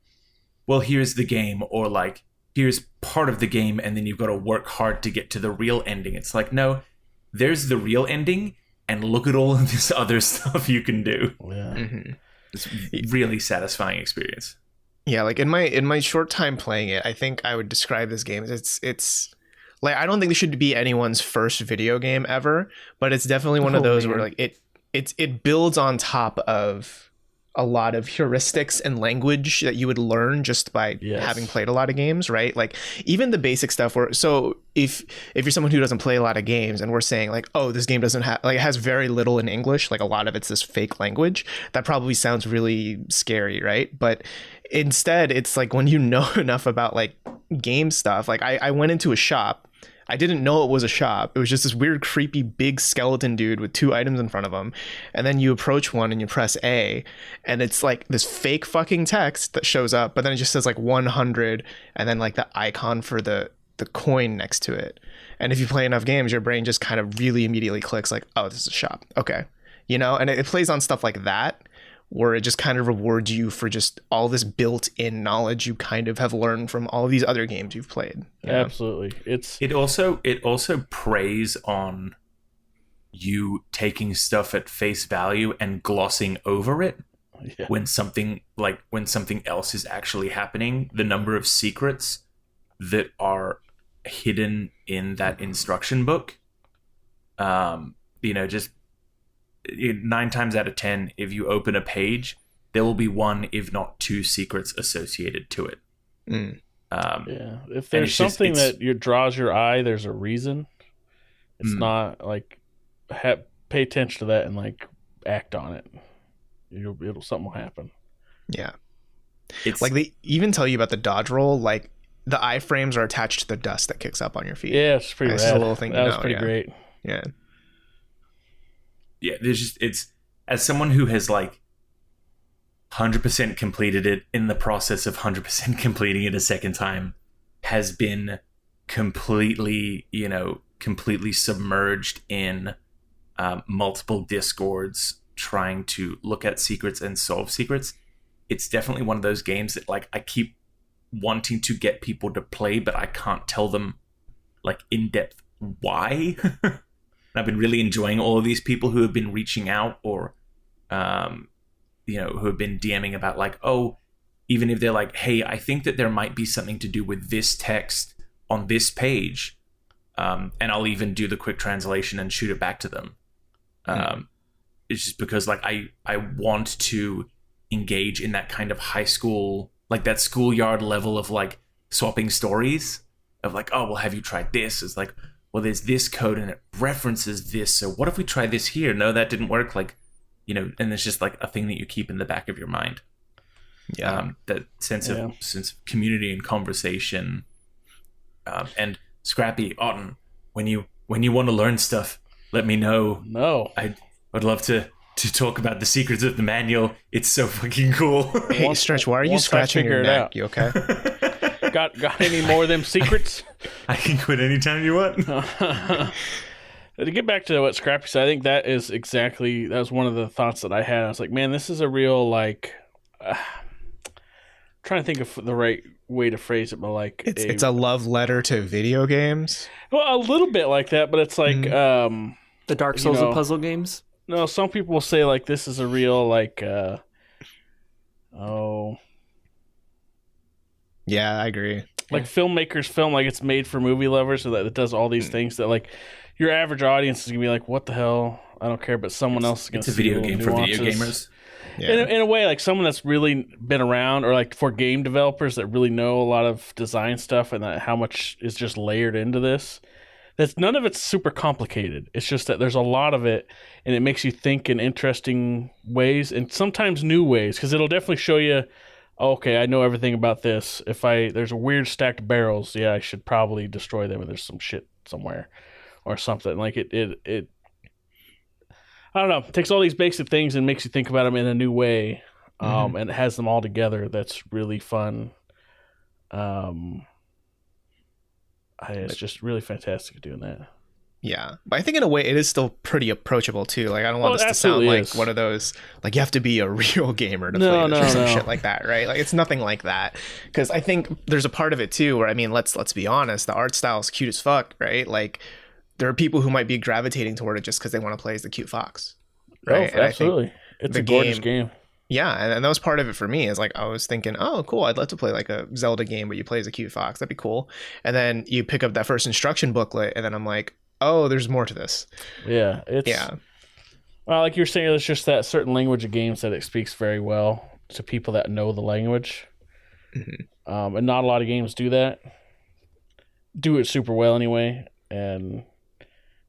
D: well, here's the game, or like, here's part of the game, and then you've got to work hard to get to the real ending. It's like, no, there's the real ending, and look at all of this other stuff you can do.
B: Yeah.
A: Mm-hmm.
D: It's a really satisfying experience.
A: Yeah, like in my short time playing it, I think I would describe this game as it's like, I don't think this should be anyone's first video game ever, but it's definitely one of those where like it builds on top of a lot of heuristics and language that you would learn just by having played a lot of games, right? Like even the basic stuff where, so if you're someone who doesn't play a lot of games and we're saying like, oh, this game doesn't have, like, it has very little in English, like a lot of it's this fake language, that probably sounds really scary, right? But instead it's like, when you know enough about like game stuff, like I went into a shop. I didn't know it was a shop. It was just this weird, creepy, big skeleton dude with 2 items in front of him. And then you approach one and you press A, and it's like this fake fucking text that shows up, but then it just says like 100 and then like the icon for the coin next to it. And if you play enough games, your brain just kind of really immediately clicks like, oh, this is a shop. Okay. You know, and it plays on stuff like that, where it just kind of rewards you for just all this built-in knowledge you kind of have learned from all of these other games you've played. You know?
B: Absolutely. It
D: also preys on you taking stuff at face value and glossing over it when something else is actually happening. The number of secrets that are hidden in that instruction book, just 9 times out of 10, if you open a page, there will be 1, if not 2 secrets associated to it.
B: If there's something that draws your eye, there's a reason. It's not like pay attention to that and like act on it. Something will happen.
A: Yeah, it's like they even tell you about the dodge roll. Like the iframes are attached to the dust that kicks up on your feet.
B: Yeah, it's pretty rad.
A: That's a little thing.
B: That was pretty great.
A: Yeah.
D: Yeah, it's as someone who has like 100% completed it in the process of 100% completing it a second time, has been completely submerged in multiple discords trying to look at secrets and solve secrets. It's definitely one of those games that like I keep wanting to get people to play, but I can't tell them like in depth why. I've been really enjoying all of these people who have been reaching out, or, who have been DMing about like, oh, even if they're like, hey, I think that there might be something to do with this text on this page. And I'll even do the quick translation and shoot it back to them. It's just because like, I want to engage in that kind of high school, like that schoolyard level of like swapping stories of like, oh, well, have you tried this? It's like, well, there's this code and it references this. So what if we try this here? No, that didn't work. Like, and it's just like a thing that you keep in the back of your mind.
A: Yeah.
D: That sense of community and conversation. And Scrappy, Otten, when you want to learn stuff, let me know.
B: No.
D: I would love to talk about the secrets of the manual. It's so fucking cool.
A: Hey, Stretch, why are you scratching your neck? You okay?
B: Got any more of them secrets?
D: I can quit anytime you want.
B: To get back to what Scrappy said, I think that was one of the thoughts that I had. I was like, man, this is a real like trying to think of the right way to phrase it, but like
A: it's a love letter to video games.
B: Well, a little bit like that, but it's like
C: the Dark Souls of puzzle games.
B: No, some people will say like this is a real like
A: Yeah, I agree.
B: Like filmmakers film like it's made for movie lovers, so that it does all these things that like your average audience is gonna be like, what the hell? I don't care, but someone else is gonna.
D: It's a video game for video gamers.
B: Yeah. In a way, like someone that's really been around, or like for game developers that really know a lot of design stuff and that how much is just layered into this. That's none of it's super complicated. It's just that there's a lot of it, and it makes you think in interesting ways and sometimes new ways, because it'll definitely show you. Okay, I know everything about this. If there's a weird stacked barrels, I should probably destroy them, and there's some shit somewhere or something. Like it I don't know. It takes all these basic things and makes you think about them in a new way, and it has them all together. That's really fun. It's just really fantastic doing that.
A: Yeah, but I think in a way it is still pretty approachable too. Like I don't want
B: Well, it
A: this to sound
B: absolutely
A: like
B: is.
A: one of those like you have to be a real gamer to
B: No,
A: play this
B: no,
A: or some
B: no.
A: shit like that, right? Like it's nothing like that. Because I think there's a part of it too where I mean, let's be honest, the art style is cute as fuck, right? Like there are people who might be gravitating toward it just because they want to play as the cute fox, right?
B: Oh, absolutely. It's a gorgeous game.
A: Yeah, and that was part of it for me. Is like I was thinking, oh, cool, I'd love to play like a Zelda game where you play as a cute fox. That'd be cool. And then you pick up that first instruction booklet, and then I'm like, oh, there's more to this.
B: Yeah, well, like you're saying, it's just that certain language of games that it speaks very well to people that know the language.
A: Mm-hmm.
B: And not a lot of games do that. Do it super well anyway, and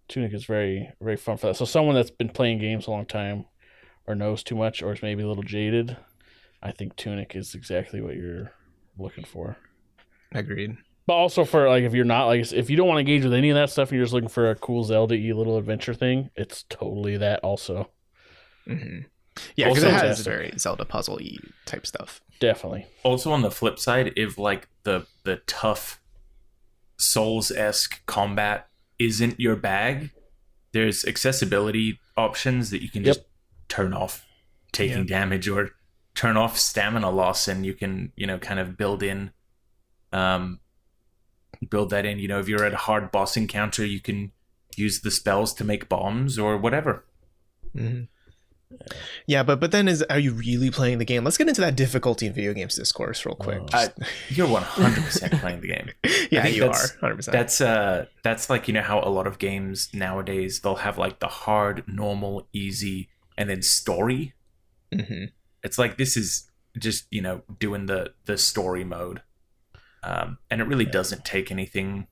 B: Tunic is very, very fun for that. So someone that's been playing games a long time or knows too much or is maybe a little jaded, I think Tunic is exactly what you're looking for.
A: Agreed.
B: But also for like if you're not like if you don't want to engage with any of that stuff and you're just looking for a cool Zelda-y little adventure thing, it's totally that also.
A: Mm-hmm. Yeah, because
B: Also
A: it has
B: fantastic.
A: very Zelda puzzle-y type stuff.
B: Definitely.
D: Also on the flip side, if like the tough Souls-esque combat isn't your bag, there's accessibility options that you can just turn off taking damage or turn off stamina loss, and you can, kind of build that in. If you're at a hard boss encounter, you can use the spells to make bombs or whatever.
A: Mm-hmm. Yeah, but then are you really playing the game? Let's get into that difficulty in video games discourse real quick.
D: You're 100% playing the game.
A: Yeah, you are 100%.
D: That's like, how a lot of games nowadays, they'll have like the hard, normal, easy, and then story.
A: Mm-hmm.
D: It's like this is just, doing the story mode. And it really doesn't take anything.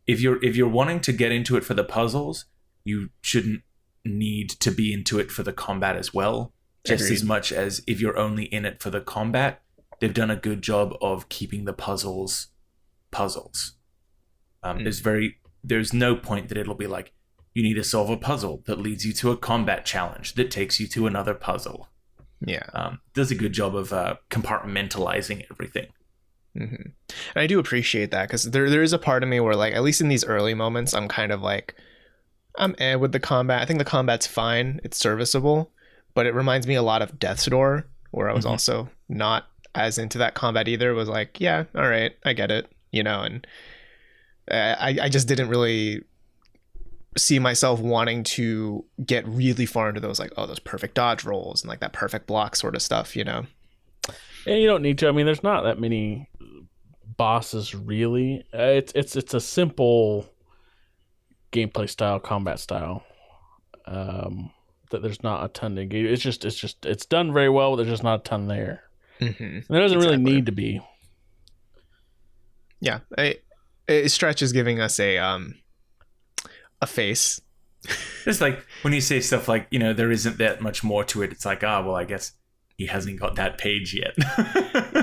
D: If you're wanting to get into it for the puzzles, you shouldn't need to be into it for the combat as well. Just
A: Agreed.
D: As much as if you're only in it for the combat, they've done a good job of keeping the puzzles. There's no point that it'll be like, you need to solve a puzzle that leads you to a combat challenge that takes you to another puzzle.
A: Yeah.
D: Does a good job of compartmentalizing everything.
A: Mm-hmm. And I do appreciate that because there is a part of me where, like, at least in these early moments, I'm kind of like, I'm with the combat. I think the combat's fine. It's serviceable, but it reminds me a lot of Death's Door, where I was also not as into that combat either. It was like, yeah, all right, I get it, and I just didn't really see myself wanting to get really far into those, like, those perfect dodge rolls and like that perfect block sort of stuff,
B: And you don't need to. I mean, there's not that many bosses really. It's a simple gameplay style, combat style. That there's not a ton to engage. It's done very well, but there's just not a ton there.
A: Mm-hmm.
B: And there doesn't really need to be.
A: Yeah, Stretch is giving us a face.
D: It's like when you say stuff like, there isn't that much more to it. It's like, well, I guess he hasn't got that page yet.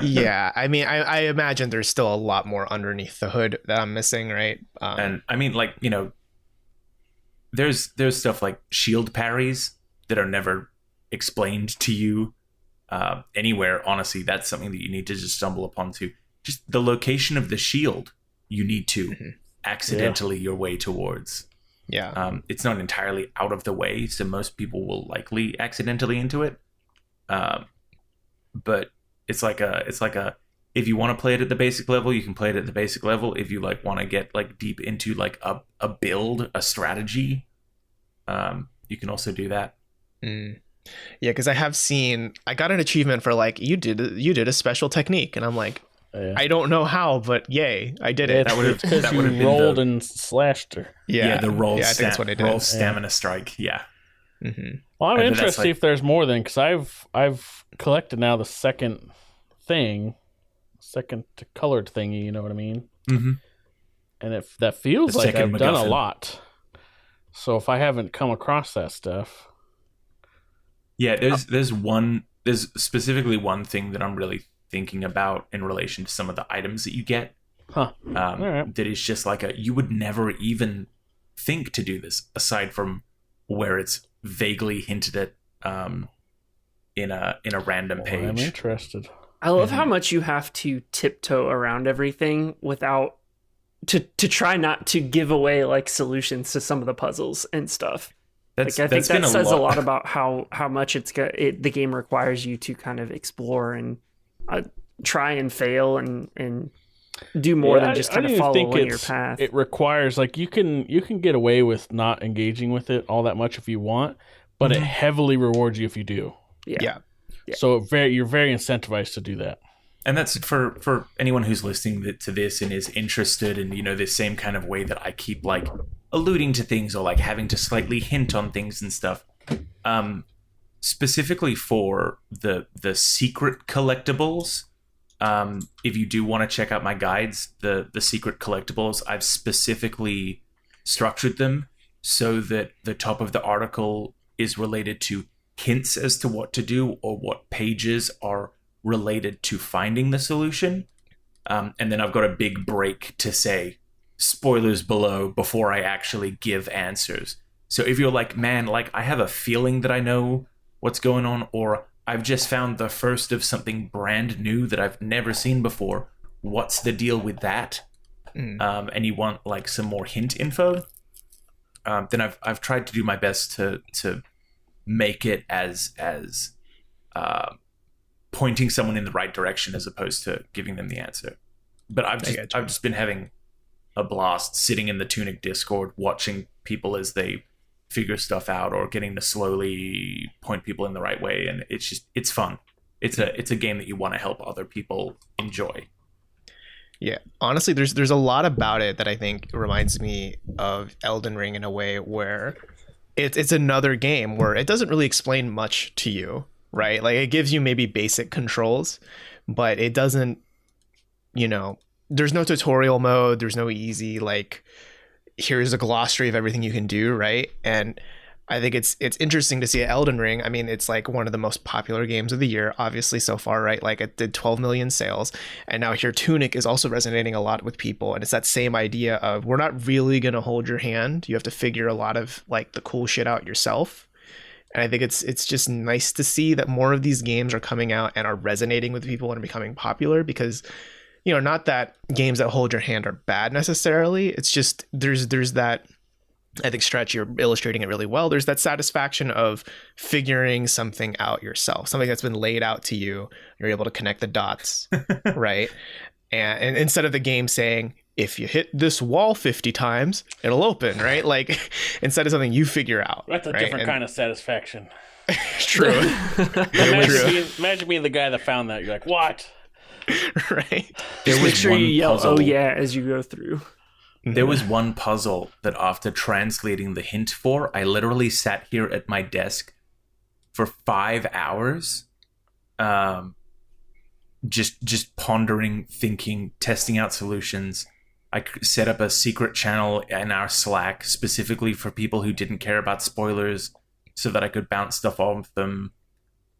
A: Yeah, I mean, I imagine there's still a lot more underneath the hood that I'm missing, right?
D: And I mean, like, there's stuff like shield parries that are never explained to you anywhere. Honestly, that's something that you need to just stumble upon too. Just the location of the shield, you need to accidentally your way towards.
A: Yeah.
D: It's not entirely out of the way, so most people will likely accidentally into it. But it's like a if you want to play it at the basic level, you can play it at the basic level. If you like want to get like deep into like a build, a strategy, you can also do that.
A: Yeah, because I got an achievement for like you did a special technique, and I'm like, I don't know how, but yay, I did it.
D: That would have
B: because you
D: been
B: rolled and slashed her.
A: Yeah,
D: the roll.
A: Yeah, I think that's what I did.
D: Roll stamina strike. Yeah.
A: Mm-hmm.
B: Well, I'm
D: And
B: interested
D: that's
B: to see if there's more than, because I've collected now the second colored thingy. You know what I mean?
D: Mm-hmm.
B: And if that feels
D: The
B: like
D: second
B: I've done a
D: MacGuffin.
B: lot. So if I haven't come across that stuff,
D: Yeah, there's specifically one thing that I'm really thinking about in relation to some of the items that you get.
B: All right.
D: That is just like you would never even think to do this aside from where it's vaguely hinted at in a random
B: I'm
D: page.
B: interested.
C: I love how much you have to tiptoe around everything without to try not to give away like solutions to some of the puzzles and stuff. I think that says a lot about how much the game requires you to kind of explore and try and fail and do more than just kind of follow a linear path.
B: It requires like you can get away with not engaging with it all that much if you want, but it heavily rewards you if you do.
C: Yeah.
B: So you're very incentivized to do that.
D: And that's for anyone who's listening to this and is interested in, this same kind of way that I keep like alluding to things or like having to slightly hint on things and stuff. Specifically for the secret collectibles, if you do want to check out my guides, the secret collectibles, I've specifically structured them so that the top of the article is related to hints as to what to do or what pages are related to finding the solution. And then I've got a big break to say spoilers below before I actually give answers. So if you're like, man, like I have a feeling that I know what's going on, or I've just found the first of something brand new that I've never seen before, what's the deal with that? And you want like some more hint info, then I've tried to do my best to make it as pointing someone in the right direction as opposed to giving them the answer. But I've just been having a blast sitting in the Tunic Discord, watching people as they figure stuff out or getting to slowly point people in the right way. And it's fun. It's a game that you want to help other people enjoy.
A: Yeah, honestly, there's a lot about it that I think reminds me of Elden Ring in a way where it's another game where it doesn't really explain much to you, right? Like it gives you maybe basic controls, but it doesn't, there's no tutorial mode. There's no easy, like, here's a glossary of everything you can do, right? And I think it's interesting to see Elden Ring. I mean, it's like one of the most popular games of the year, obviously so far, right? Like it did 12 million sales. And now here Tunic is also resonating a lot with people. And it's that same idea of we're not really going to hold your hand. You have to figure a lot of like the cool shit out yourself. And I think it's just nice to see that more of these games are coming out and are resonating with people and becoming popular because, not that games that hold your hand are bad necessarily. It's just there's that, I think, Stretch, you're illustrating it really well. There's that satisfaction of figuring something out yourself, something that's been laid out to you. You're able to connect the dots, right? And instead of the game saying, if you hit this wall 50 times, it'll open, right? Like instead of something you figure out.
B: That's a different kind of satisfaction.
A: True.
B: Imagine being the guy that found that. You're like, what?
A: Right.
C: Just make sure you yell, "Oh yeah," as you go through.
D: There was one puzzle that after translating the hint for, I literally sat here at my desk for 5 hours, just pondering, thinking, testing out solutions. I set up a secret channel in our Slack specifically for people who didn't care about spoilers so that I could bounce stuff off them.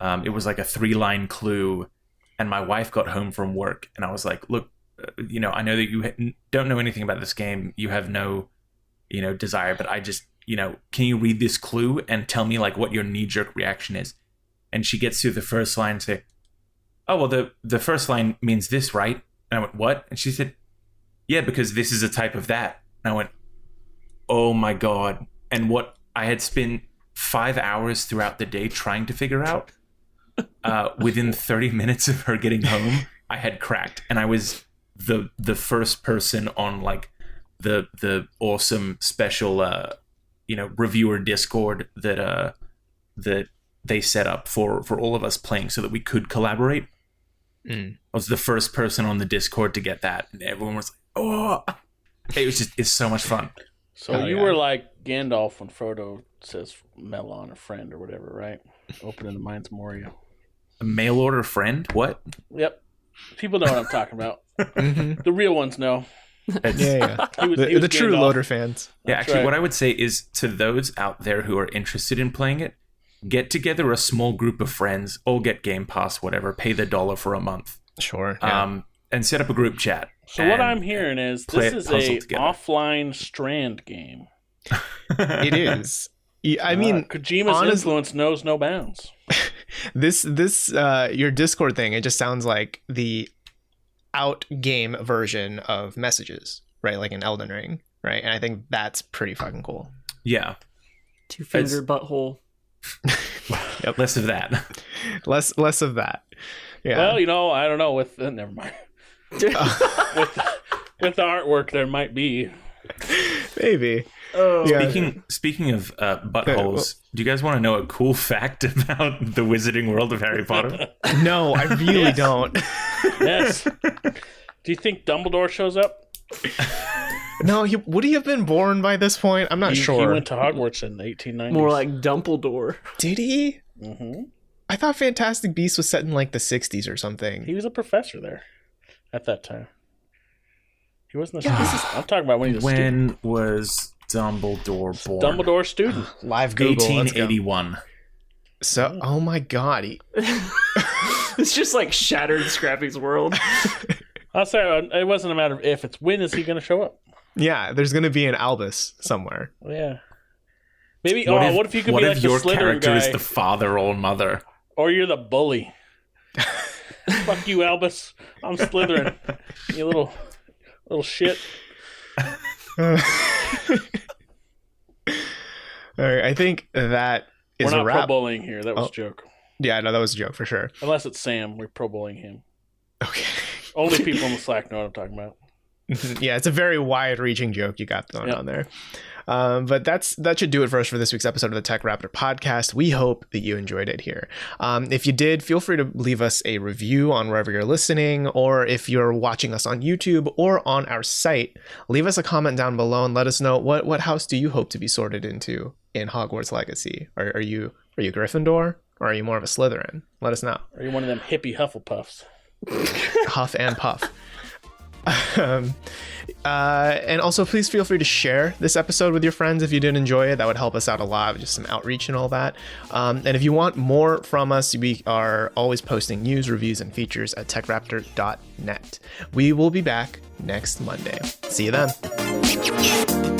D: It was like a 3-line clue. And my wife got home from work and I was like, look, I know that you don't know anything about this game. You have no, desire, but I just, can you read this clue and tell me like what your knee-jerk reaction is? And she gets through the first line and say, oh, well, the first line means this, right? And I went, what? And she said, yeah, because this is a type of that. And I went, oh my God. And what I had spent 5 hours throughout the day trying to figure out, within 30 minutes of her getting home, I had cracked. And I was the first person on like the awesome special, reviewer Discord that they set up for all of us playing so that we could collaborate. I was the first person on the Discord to get that. And everyone was like, oh, it's so much fun.
B: So you were like Gandalf when Frodo says Melon, a friend or whatever, right? Opening the minds of Moria.
D: A mail order friend? What?
B: Yep. People know what I'm talking about. The real ones know.
A: Yeah. The true
B: Gandalf.
A: loader fans.
D: Yeah, actually, what I would say is to those out there who are interested in playing it, get together a small group of friends, all get Game Pass, whatever, pay the $1 for a month.
A: Sure. Yeah.
D: And set up a group chat.
B: So what I'm hearing is this is a offline Strand game.
A: It is. I mean,
B: Kojima's influence knows no bounds.
A: This your Discord thing, it just sounds like the out game version of messages, right? Like in Elden Ring, right? And I think that's pretty fucking cool.
D: Yeah.
C: 2-finger butthole.
D: Yep. Less of that.
A: Less of that. Yeah.
B: Well, I don't know. With never mind. with the artwork, there might be.
A: Maybe.
D: Speaking of buttholes, do you guys want to know a cool fact about the Wizarding World of Harry Potter?
A: No, I really don't.
B: Yes. Do you think Dumbledore shows up?
A: No, would he have been born by this point? I'm not sure.
B: He went to Hogwarts in the 1890s.
C: More like Dumbledore.
A: Did he?
B: Mm-hmm.
A: I thought Fantastic Beasts was set in like the 60s or something.
B: He was a professor there at that time. He wasn't a student. I'm talking about when he was a student.
D: When was Dumbledore born?
B: Dumbledore student.
A: Live Google.
D: 1881.
A: So, oh my god.
C: It's just like shattered Scrappy's world.
B: I'll say it wasn't a matter of if, it's when is he going to show up?
A: Yeah, there's going to be an Albus somewhere.
B: Yeah. Maybe, what if you could be like the Slytherin guy?
D: What if your character is the father or mother?
B: Or you're the bully. Fuck you, Albus. I'm Slytherin. You little shit.
A: All right, I think that is
B: We're
A: a
B: not
A: wrap.
B: pro-bullying here. That was a joke.
A: Yeah, no, that was a joke for sure.
B: Unless it's Sam, we're pro-bullying him.
A: Okay.
B: Only people in the Slack know what I'm talking about.
A: Yeah, it's a very wide-reaching joke you got going on there. But that should do it for us for this week's episode of the TechRaptor podcast. We hope that you enjoyed it here. If you did, feel free to leave us a review on wherever you're listening, or if you're watching us on YouTube or on our site, leave us a comment down below and let us know what house do you hope to be sorted into in Hogwarts Legacy. Are you Gryffindor, or are you more of a Slytherin? Let us know.
B: Are you one of them hippie Hufflepuffs?
A: Huff and puff. And also please feel free to share this episode with your friends if you did enjoy it. That would help us out a lot, just some outreach and all that. And if you want more from us, we are always posting news, reviews, and features at techraptor.net. We will be back next Monday. See you then.